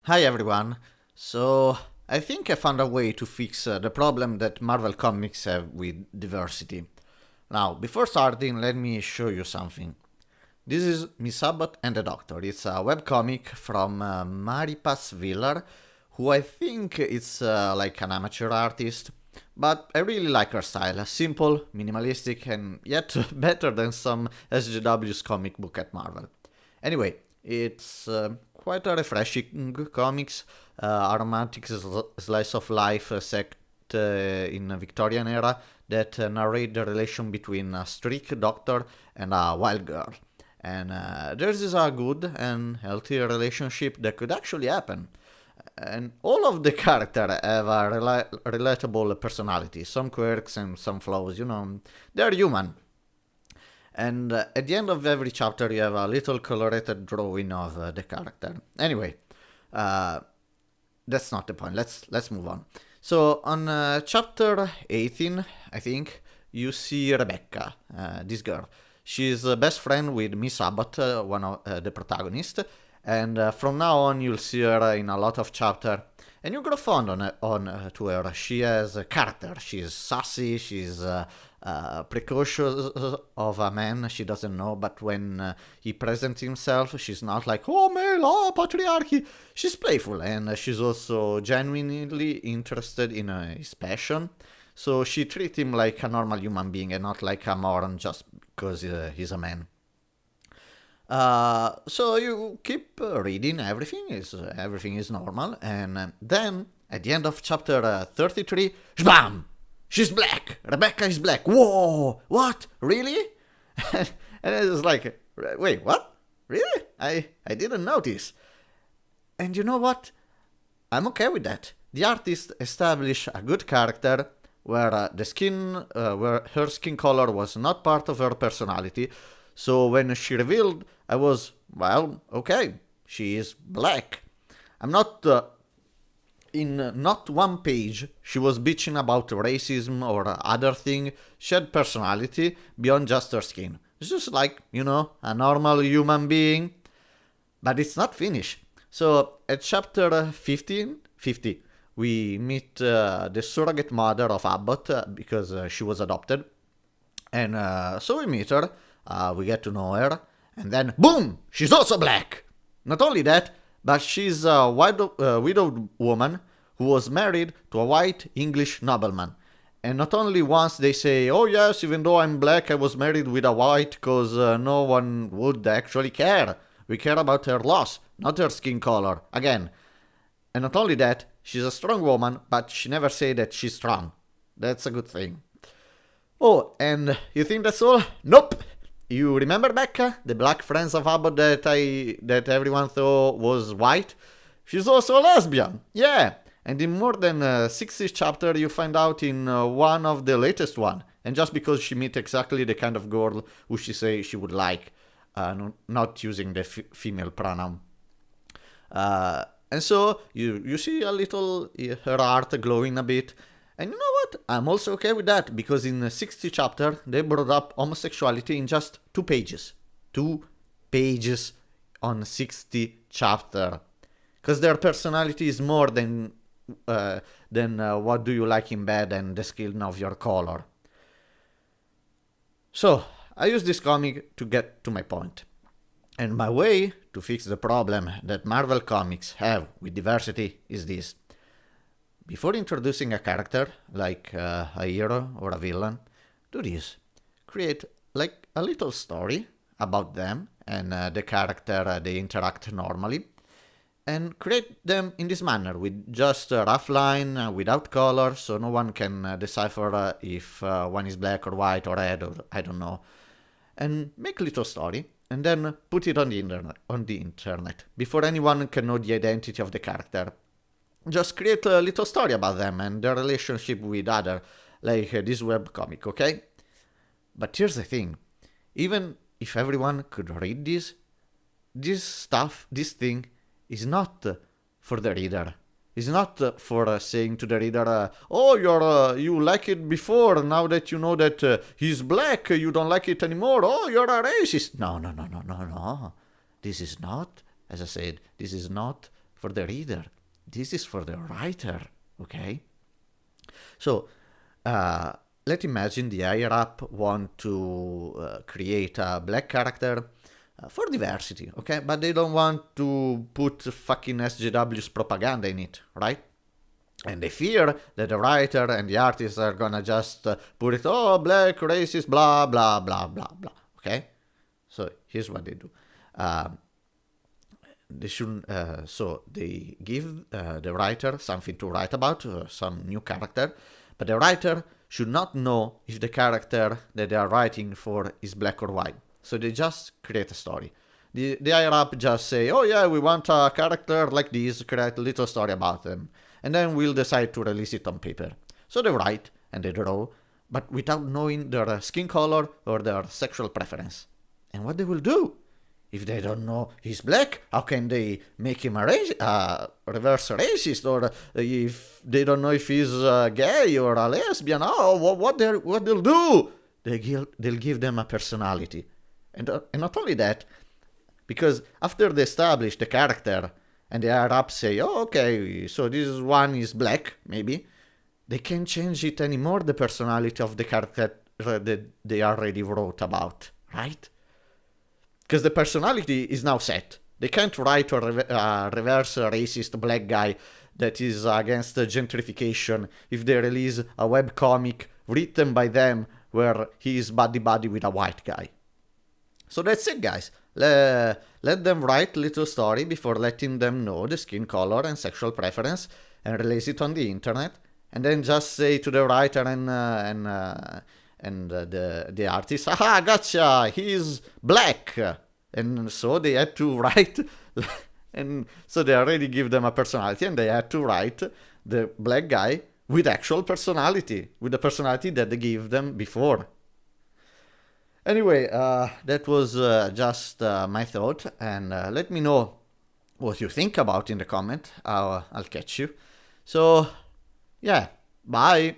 Hi everyone. So, I think I found a way to fix the problem that Marvel Comics have with diversity. Now, before starting, let me show you something. This is Miss Abbott and the Doctor. It's a webcomic from Maripas Villar, who I think is like an amateur artist, but I really like her style. Simple, minimalistic, and yet better than some SJW's comic book at Marvel. Anyway, it's quite a refreshing comics, aromatic slice of life set in a Victorian era that narrate the relation between a strict doctor and a wild girl. And there's is a good and healthy relationship that could actually happen. And all of the characters have a relatable personality, some quirks and some flaws, they're human. And at the end of every chapter, you have a little colorated drawing of the character. Anyway, uh, that's not the point. Let's move on. So on chapter 18, I think you see Rebecca, this girl. She's best friend with Miss Abbott, one of the protagonists, and from now on you'll see her in a lot of chapter, and you grow fond on to her. She has a character. She's sassy. She's precocious of a man she doesn't know, but when he presents himself, she's not like, oh, male, oh, patriarchy. She's playful, and she's also genuinely interested in his passion. So she treats him like a normal human being and not like a moron just because he's a man. So you keep reading, everything is normal, and then at the end of chapter 33, bam! She's black. Rebecca is black. Whoa! What? Really? And it was like, wait, what? Really? I didn't notice. And you know what? I'm okay with that. The artist established a good character where where her skin color was not part of her personality. So when she revealed, I was, well, okay, she is black. I'm not in not one page she was bitching about racism or other thing. She had personality beyond just her skin. It's just like, a normal human being. But it's not finished. So at chapter 50, we meet the surrogate mother of Abbott because she was adopted. And so we meet her, we get to know her, and then boom, she's also black. Not only that, but she's a widowed woman who was married to a white English nobleman. And not only once they say, oh yes, even though I'm black, I was married with a white because no one would actually care. We care about her loss, not her skin color. Again. And not only that, she's a strong woman, but she never say that she's strong. That's a good thing. Oh, and you think that's all? Nope. You remember Becca, the black friends of Abbott that everyone thought was white? She's also a lesbian. Yeah. And in more than 60 chapter, you find out in one of the latest one. And just because she meet exactly the kind of girl who she say she would like, not using the female pronoun. And so you see a little her heart glowing a bit. And you know what? I'm also okay with that, because in 60 chapter, they brought up homosexuality in just 2 pages. 2 pages on 60 chapter. Because their personality is more than what do you like in bed and the skin of your color. So, I use this comic to get to my point. And my way to fix the problem that Marvel Comics have with diversity is this. Before introducing a character, like a hero or a villain, do this. Create like a little story about them and the character they interact normally. And create them in this manner, with just a rough line, without color, so no one can decipher if one is black or white or red or I don't know. And make a little story, and then put it on the internet, before anyone can know the identity of the character. Just create a little story about them and their relationship with other, like this webcomic, okay? But here's the thing. Even if everyone could read this thing is not for the reader. It's not for saying to the reader, oh, you like it before, now that you know that he's black, you don't like it anymore, oh, you're a racist. No. This is not, as I said, this is not for the reader. This is for the writer, okay? So, let's imagine the higher up want to create a black character for diversity, okay? But they don't want to put fucking SJW's propaganda in it, right? And they fear that the writer and the artist are gonna just put it, oh, black, racist, blah, blah, blah, blah, blah, okay? So here's what they do. They should, so they give the writer something to write about, some new character, but the writer should not know if the character that they are writing for is black or white. So they just create a story. The higher up just say, oh yeah, we want a character like this, create a little story about them. And then we'll decide to release it on paper. So they write and they draw, but without knowing their skin color or their sexual preference. And what they will do? If they don't know he's black, how can they make him a reverse racist? Or if they don't know if he's gay or a lesbian, what they'll do? They'll give them a personality. And not only that, because after they establish the character and the higher up say, oh, okay, so this one is black, maybe, they can't change it anymore, the personality of the character that they already wrote about, right? Because the personality is now set. They can't write a reverse racist black guy that is against gentrification if they release a webcomic written by them where he is buddy-buddy with a white guy. So that's it, guys. Let them write a little story before letting them know the skin color and sexual preference and release it on the internet. And then just say to the writer and the artist, aha, gotcha, he's black. And so they had to write, and so they already give them a personality, and they had to write the black guy with actual personality, with the personality that they gave them before. Anyway, that was just my thought, and let me know what you think about in the comment. I'll catch you. So, yeah, bye.